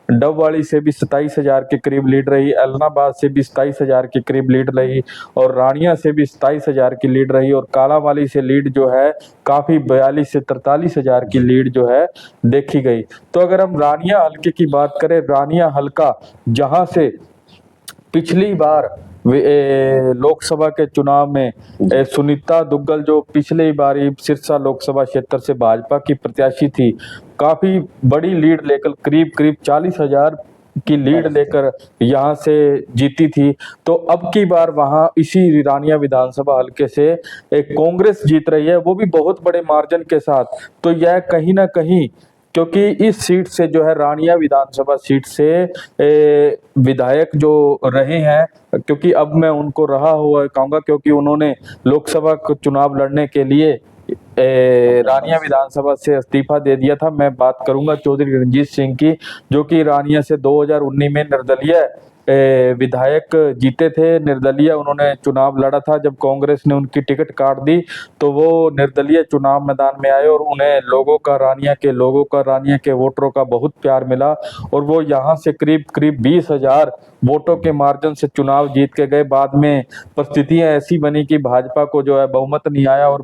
डबवाली से भी 27,000 के करीब लीड रही, एलनाबाद से भी 27,000 के करीब लीड रही और रानिया से भी 27,000 की लीड रही और कालांवाली से लीड जो है काफी 42 से 43,000 की लीड जो है देखी गई। तो अगर हम रानिया हल्के की बात करें, रानिया हल्का जहां से पिछली बार लोकसभा के चुनाव में सुनीता दुग्गल जो पिछली बारी सिरसा लोकसभा क्षेत्र से भाजपा की प्रत्याशी थी, काफी बड़ी लीड लेकर करीब करीब 40,000 की लीड लेकर यहां से जीती थी। तो अब की बार वहां इसी रानिया विधानसभा हल्के से एक कांग्रेस जीत रही है, वो भी बहुत बड़े मार्जिन के साथ। तो यह कहीं ना कहीं, क्योंकि इस सीट से जो है रानिया विधानसभा सीट से विधायक जो रहे हैं, क्योंकि अब मैं उनको रहा हुआ कहूंगा क्योंकि उन्होंने लोकसभा का चुनाव लड़ने के लिए रानिया विधानसभा से इस्तीफा दे दिया था। मैं बात करूंगा चौधरी रणजीत सिंह की, जो कि रानिया से 2019 में निर्दलीय विधायक जीते थे। निर्दलीय उन्होंने चुनाव लड़ा था, जब कांग्रेस ने उनकी टिकट काट दी तो वो निर्दलीय चुनाव मैदान में आए और उन्हें लोगों का रानिया के वोटरों का बहुत प्यार मिला और वो यहाँ से करीब करीब 20,000 वोटों के मार्जिन से चुनाव जीत के गए। बाद में परिस्थितियां ऐसी बनी कि भाजपा को जो है बहुमत नहीं आया और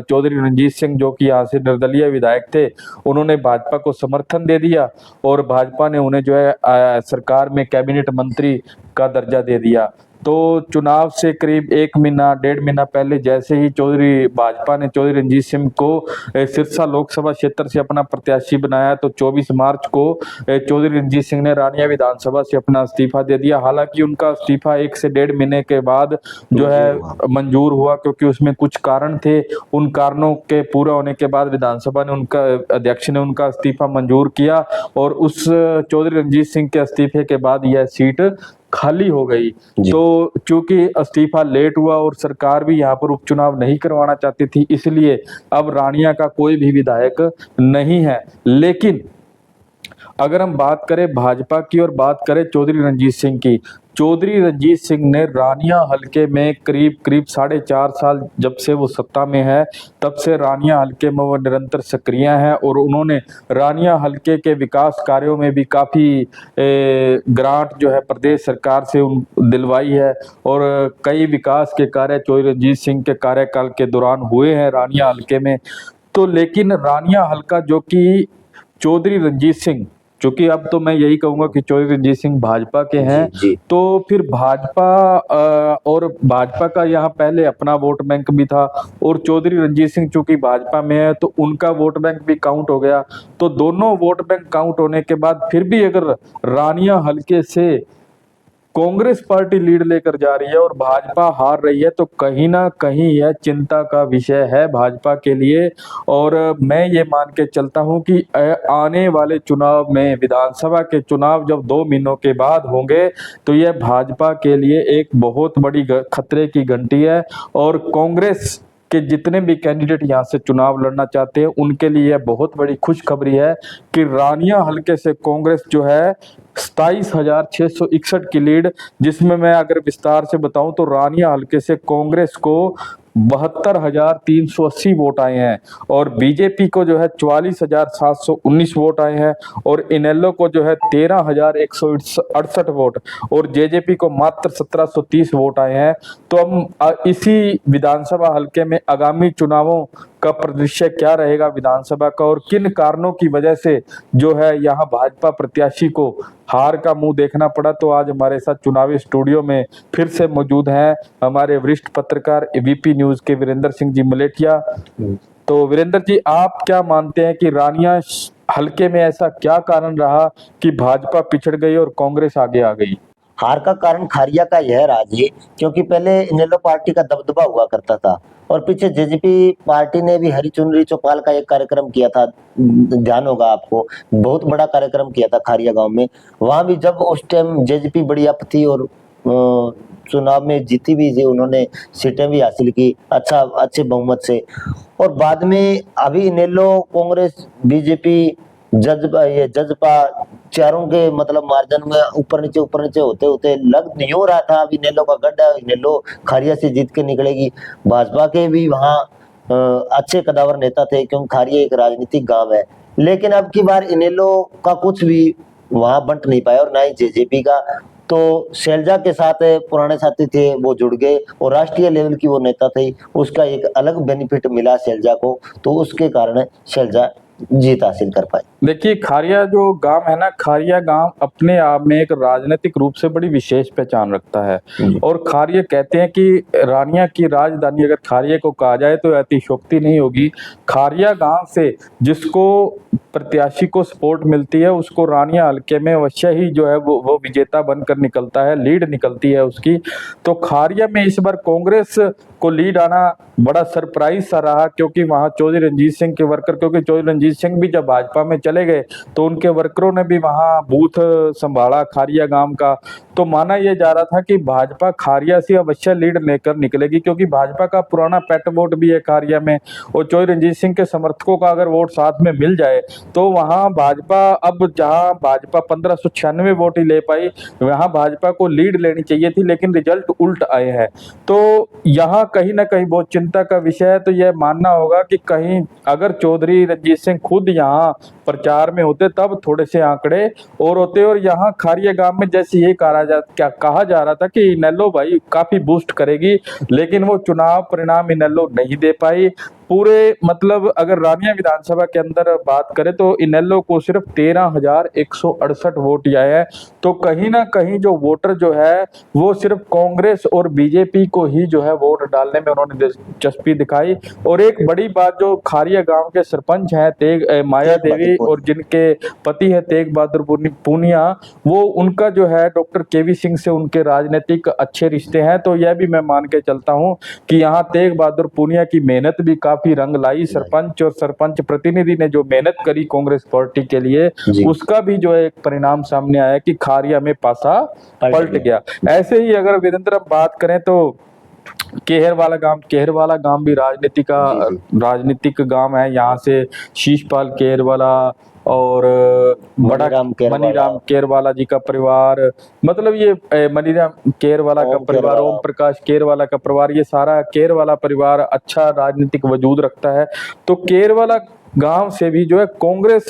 चौधरी रणजीत सिंह जो कि यहाँ से निर्दलीय विधायक थे, उन्होंने भाजपा को समर्थन दे दिया और भाजपा ने उन्हें जो है सरकार में कैबिनेट मंत्री का दर्जा दे दिया। तो चुनाव से करीब 1-1.5 महीना पहले जैसे ही भाजपा ने चौधरी रणजीत सिंह को सिरसा लोकसभा क्षेत्र से अपना प्रत्याशी बनाया, तो 24 मार्च को चौधरी रणजीत सिंह ने रानिया विधानसभा से अपना इस्तीफा दे दिया। हालांकि उनका इस्तीफा 1 से 1.5 महीने के बाद जो है मंजूर हुआ, क्योंकि उसमें कुछ कारण थे। उन कारणों के पूरा होने के बाद विधानसभा ने उनका अध्यक्ष ने उनका इस्तीफा मंजूर किया और उस चौधरी रणजीत सिंह के इस्तीफे के बाद यह सीट खाली हो गई। तो चूंकि इस्तीफा लेट हुआ और सरकार भी यहाँ पर उपचुनाव नहीं करवाना चाहती थी, इसलिए अब रानिया का कोई भी विधायक नहीं है। लेकिन अगर हम बात करें भाजपा की और बात करें चौधरी रणजीत सिंह की, चौधरी रणजीत सिंह ने रानिया हलके में करीब करीब 4.5 साल जब से वो सत्ता में है, तब से रानिया हलके में वो निरंतर सक्रिय हैं और उन्होंने रानिया हलके के विकास कार्यों में भी काफ़ी ग्रांट जो है प्रदेश सरकार से दिलवाई है और कई विकास के कार्य चौधरी रणजीत सिंह के कार्यकाल के दौरान हुए हैं रानिया हलके में। तो लेकिन रानिया हलका जो कि चौधरी रणजीत सिंह, क्योंकि अब तो मैं यही कहूंगा कि चौधरी रणजीत सिंह भाजपा के हैं, तो फिर भाजपा और भाजपा का यहाँ पहले अपना वोट बैंक भी था और चौधरी रणजीत सिंह चूंकि भाजपा में है तो उनका वोट बैंक भी काउंट हो गया। तो दोनों वोट बैंक काउंट होने के बाद फिर भी अगर रानिया हलके से कांग्रेस पार्टी लीड लेकर जा रही है और भाजपा हार रही है, तो कहीं ना कहीं यह चिंता का विषय है भाजपा के लिए। और मैं ये मान के चलता हूं कि आने वाले चुनाव में, विधानसभा के चुनाव जब 2 महीनों के बाद होंगे, तो यह भाजपा के लिए एक बहुत बड़ी खतरे की घंटी है और कांग्रेस कि जितने भी कैंडिडेट यहाँ से चुनाव लड़ना चाहते हैं उनके लिए यह बहुत बड़ी खुशखबरी है कि रानिया हलके से कांग्रेस जो है 27,661 की लीड, जिसमें मैं अगर विस्तार से बताऊं तो रानिया हलके से कांग्रेस को 72,380 वोट आए हैं और बीजेपी को जो है 44,719 वोट आए हैं और इनेलो को जो है 13,168 वोट और जेजेपी को मात्र 1,730 वोट आए हैं। तो हम इसी विधानसभा हलके में आगामी चुनावों का परिदृश्य क्या रहेगा विधानसभा का और किन कारणों की वजह से जो है यहाँ भाजपा प्रत्याशी को हार का मुंह देखना पड़ा, तो आज हमारे साथ चुनावी स्टूडियो में फिर से मौजूद हैं हमारे वरिष्ठ पत्रकार एबीपी न्यूज के वीरेंद्र सिंह जी मलेठिया। तो वीरेंद्र जी, आप क्या मानते हैं कि रानिया हलके में ऐसा क्या कारण रहा कि भाजपा पिछड़ गई और कांग्रेस आगे आ गई? हार का कारण खारिया का यह रहा जी, क्योंकि पहले इनेलो पार्टी का दबदबा हुआ करता था और पीछे जेजेपी पार्टी ने भी हरी चुनरी चौपाल का एक कार्यक्रम किया था, ध्यान होगा आपको, बहुत बड़ा कार्यक्रम किया था खारिया गांव में। वहां भी जब उस टाइम जेजेपी बड़ी अप थी और चुनाव में जीती भी थी, उन्होंने सीटें भी हासिल की अच्छे बहुमत से। और बाद में अभी इनेलो, कांग्रेस, बीजेपी, जजपा चारों के मतलब मार्जिन में ऊपर नीचे होते होते लग यूं रहा था अभी इनेलो का गढ़ है, इनेलो खारिया से जीत के निकलेगी। भाजपा के भी वहाँ अच्छे कदावर नेता थे, क्योंकि खारिया एक राजनीतिक गांव है। लेकिन अब की बार इनेलो का कुछ भी वहां बंट नहीं पाया और ना ही जेजेपी का। तो शैलजा के साथ पुराने साथी थे वो जुड़ गए और राष्ट्रीय लेवल की वो नेता थी, उसका एक अलग बेनिफिट मिला शैलजा को, तो उसके कारण शैलजा जीत हासिल कर पाई। देखिए खारिया जो गांव है ना, खारिया गांव अपने आप में एक राजनीतिक रूप से बड़ी विशेष पहचान रखता है। और खारिया कहते हैं कि रानिया की राजधानी अगर खारिया को कहा जाए तो अतिशयोक्ति नहीं होगी। खारिया गांव से जिसको प्रत्याशी को सपोर्ट मिलती है उसको रानिया हल्के में अवश्य ही जो है वो विजेता बनकर निकलता है, लीड निकलती है उसकी। तो खारिया में इस बार कांग्रेस को लीड आना बड़ा सरप्राइज सा रहा, क्योंकि वहां चौधरी रंजीत सिंह के वर्कर, क्योंकि चौधरी रंजीत सिंह भी जब भाजपा में चले गए तो उनके वर्करों ने भी वहां बूथ संभाला खारिया गांव का। तो माना यह जा रहा था कि भाजपा खारिया से अवश्य लीड लेकर निकलेगी, क्योंकि भाजपा का पुराना पेट वोट भी है खारिया में, और चौधरी रंजीत सिंह के समर्थकों का अगर वोट साथ में मिल जाए तो वहां भाजपा, अब जहां भाजपा 1596 वोट ही ले पाई, वहां भाजपा को लीड लेनी चाहिए थी, लेकिन रिजल्ट उल्ट आए हैं। तो यहाँ कहीं ना कहीं बहुत चिंता का विषय है। तो यह मानना होगा कि कहीं अगर चौधरी रंजीत सिंह खुद यहाँ प्रचार में होते तब थोड़े से आंकड़े और होते। और यहाँ खारिया गांव में जैसे ये कहा जा रहा था कि इनेलो भाई काफी बूस्ट करेगी, लेकिन वो चुनाव परिणाम इनेलो नहीं दे पाई। पूरे मतलब अगर रानिया विधानसभा के अंदर बात करें तो इनेलो को सिर्फ 13,168 वोट ही आए हैं। तो कहीं ना कहीं जो वोटर जो है वो सिर्फ कांग्रेस और बीजेपी को ही जो है वोट डालने में उन्होंने दिलचस्पी दिखाई। और एक बड़ी बात, जो खारिया गांव के सरपंच हैं माया देवी और जिनके पति है तेग बहादुर पूनिया, वो उनका जो है डॉक्टर केवी सिंह से उनके राजनीतिक अच्छे रिश्ते हैं। तो यह भी मैं मान के चलता हूं कि यहाँ तेग बहादुर पूनिया की मेहनत भी काफी रंग लाई। सरपंच और सरपंच प्रतिनिधि ने जो मेहनत करी कांग्रेस पार्टी के लिए, उसका भी जो है एक परिणाम सामने आया कि खारिया में पासा पलट गया। ऐसे ही अगर वीरेंद्र हम बात करें तो केहरवाला गांव भी राजनीतिक गांव है। यहाँ से शीशपाल केहरवाला और बड़ा मनीराम केरवाला जी का परिवार, मतलब ये मनीराम केरवाला का परिवार, ओम प्रकाश केरवाला का परिवार, ये सारा केरवाला परिवार अच्छा राजनीतिक वजूद रखता है। तो केरवाला गांव से भी जो है कांग्रेस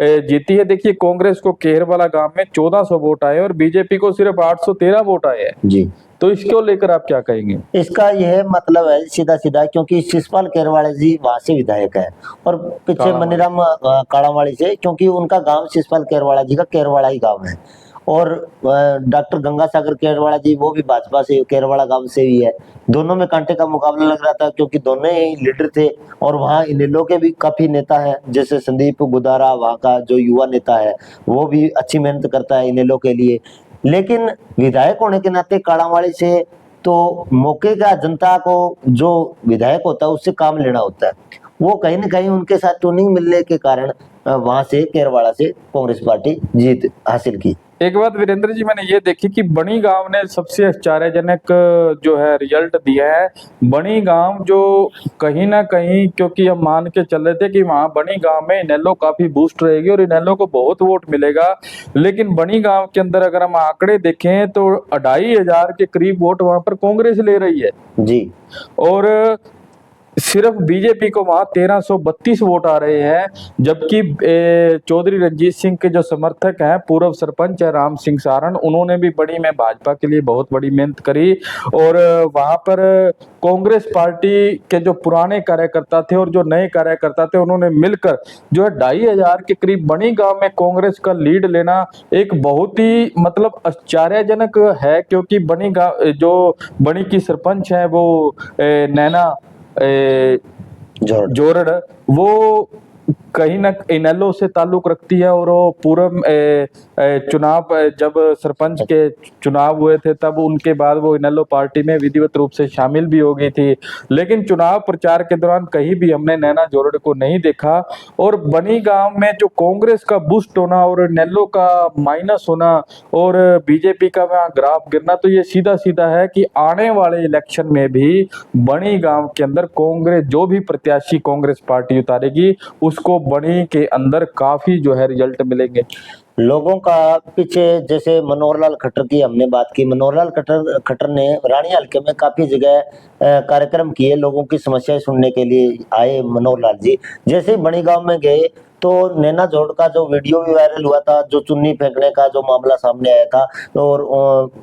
जीती है। देखिए कांग्रेस को केरवाला गांव में 1400 वोट आए और बीजेपी को सिर्फ 813 वोट आए हैं जी। तो इसको लेकर आप क्या कहेंगे? इसका यह मतलब है सीधा सीधा, क्योंकि शिशपाल केरवाला जी वहां से विधायक है और पीछे मनीराम काड़ावाली से, क्योंकि उनका गांव शिशपाल केरवाला जी का केरवाला ही गांव है। और डॉक्टर गंगासागर केरवाला जी वो भी भाजपा से केरवाला गांव से ही है। दोनों में कांटे का मुकाबला लग रहा था, क्योंकि दोनों ही लीडर थे। और वहाँ इनेलो के भी काफी नेता है, जैसे संदीप गुदारा वहाँ का जो युवा नेता है वो भी अच्छी मेहनत करता है इनेलो के लिए। लेकिन विधायक होने के नाते काड़ावाली से तो मौके का जनता को जो विधायक होता है उससे काम लेना होता है, वो कहीं ना कहीं उनके साथ ट्यूनिंग मिलने के कारण वहां से केरवाड़ा से कांग्रेस पार्टी जीत हासिल की। एक बात वीरेंद्र जी मैंने ये देखी कि बनी गांव ने सबसे आश्चर्यजनक जो है रिजल्ट दिया है। बनी गांव जो कहीं ना कहीं, क्योंकि हम मान के चल रहे थे कि वहां बनी गांव में इनेलो काफी बूस्ट रहेगी और इनेलो को बहुत वोट मिलेगा, लेकिन बनी गांव के अंदर अगर हम आंकड़े देखें तो 2500 के करीब वोट वहां पर कांग्रेस ले रही है जी। और सिर्फ बीजेपी को वहां 1332 वोट आ रहे हैं, जबकि चौधरी रंजीत सिंह के जो समर्थक हैं, पूर्व सरपंच है राम सिंह सारण, उन्होंने भी बड़ी में भाजपा के लिए बहुत बड़ी मेहनत करी। और वहां पर कांग्रेस पार्टी के जो पुराने कार्यकर्ता थे और जो नए कार्यकर्ता थे, उन्होंने मिलकर जो है 2500 के करीब बनी गांव में कांग्रेस का लीड लेना एक बहुत ही मतलब आश्चर्यजनक है। क्योंकि बनी गांव जो बनी की सरपंच है वो नैना जोरड़, वो कहीं ना इनेलो से ताल्लुक रखती है। और वो पूर्व चुनाव, जब सरपंच के चुनाव हुए थे तब उनके बाद वो इनेलो पार्टी में विधिवत रूप से शामिल भी हो गई थी, लेकिन चुनाव प्रचार के दौरान कहीं भी हमने नैना जोरड़ को नहीं देखा। और बनी गांव में जो कांग्रेस का बूस्ट होना और इनेलो का माइनस होना और बीजेपी का वहां ग्राफ गिरना, तो ये सीधा सीधा है कि आने वाले इलेक्शन में भी बनी गांव के अंदर कांग्रेस, जो भी प्रत्याशी कांग्रेस पार्टी उतारेगी उसको बनी के अंदर काफी जो है रिजल्ट मिलेंगे। लोगों का पीछे, जैसे मनोहर लाल खट्टर की हमने बात की, मनोहर लाल खट्टर ने रानी हल्के में काफी जगह कार्यक्रम किए, लोगों की समस्याएं सुनने के लिए आए मनोहर लाल जी। जैसे ही बनी गांव में गए तो नैना जोड़ का जो वीडियो भी वायरल हुआ था, जो चुन्नी फेंकने का जो मामला सामने आया था, और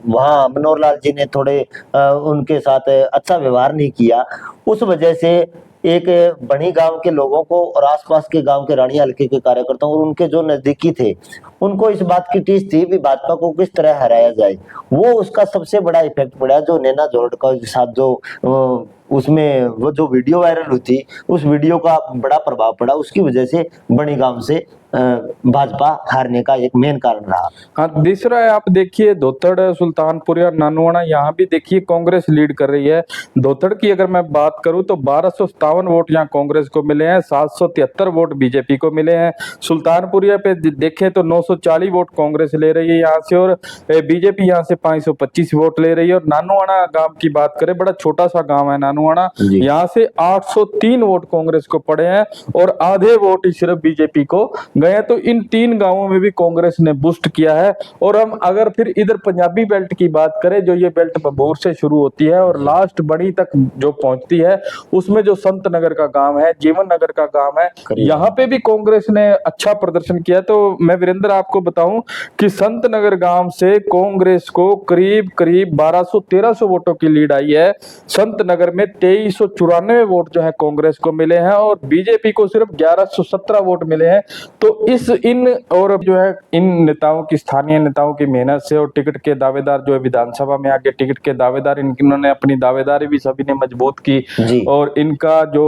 वहाँ मनोहर लाल जी ने थोड़े उनके साथ अच्छा व्यवहार नहीं किया, उस वजह से एक बनी गांव के लोगों को और आसपास के गांव के रानी हल्के के कार्यकर्ताओं और उनके जो नजदीकी थे, उनको इस बात की टीस थी भी भाजपा को किस तरह हराया जाए। वो उसका सबसे बड़ा इफेक्ट पड़ा, जो नैना जोड़ का साथ जो उसमें वो जो वीडियो वायरल हुई थी, उस वीडियो का बड़ा प्रभाव पड़ा, उसकी वजह से बड़ी गांव से भाजपा हारने का एक मेन कारण रहा। हाँ, दूसरा है, आप देखिए धोतड़, सुल्तानपुर या नानुआना, यहाँ भी देखिए कांग्रेस लीड कर रही है। धोतड़ की अगर मैं बात करूं तो 1257 वोट यहाँ कांग्रेस को मिले हैं, 773 वोट बीजेपी को मिले हैं। सुल्तानपुरिया पे देखें तो 940 वोट कांग्रेस ले रही है यहाँ से, और बीजेपी यहाँ से 525 वोट ले रही है। और नानुआना गांव की बात करें, बड़ा छोटा सा गांव है नानुआना, जी। यहाँ से 803 वोट कांग्रेस को पड़े हैं और आधे वोट ही सिर्फ बीजेपी को गए। तो इन 3 गांवों में भी कांग्रेस ने बूस्ट किया है। और हम अगर फिर इधर पंजाबी बेल्ट की बात करें, जो ये बेल्ट बबूर से शुरू होती है और लास्ट बड़ी तक जो पहुंचती है, उसमें जो संत नगर का गांव है, जीवन नगर का गांव है, यहाँ पे भी कांग्रेस ने अच्छा प्रदर्शन किया। तो मैं वीरेंद्र आपको बताऊं कि संत नगर गांव से कांग्रेस को करीब करीब 1200-1300 वोटों की लीड आई है। संत नगर में 2394 वोट जो है कांग्रेस को मिले हैं और बीजेपी को सिर्फ 1117 वोट मिले हैं। तो इन और जो है इन नेताओं की, स्थानीय नेताओं की मेहनत से, और टिकट के दावेदार जो है विधानसभा में आके टिकट के दावेदार, इन्होंने अपनी दावेदारी भी सभी ने मजबूत की, और इनका जो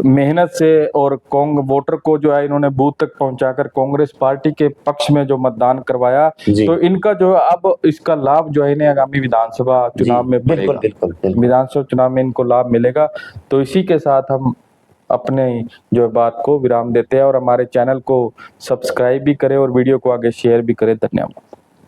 मेहनत से और वोटर को जो है इन्होंने बूथ तक पहुंचाकर कांग्रेस पार्टी के पक्ष में जो मतदान करवाया, तो इनका जो अब इसका लाभ जो है इन्हें आगामी विधानसभा चुनाव में मिलेगा। विधानसभा चुनाव में इनको लाभ मिलेगा। तो इसी के साथ हम अपने जो बात को विराम देते हैं और हमारे चैनल को सब्सक्राइब भी करें और वीडियो को आगे शेयर भी करें। धन्यवाद।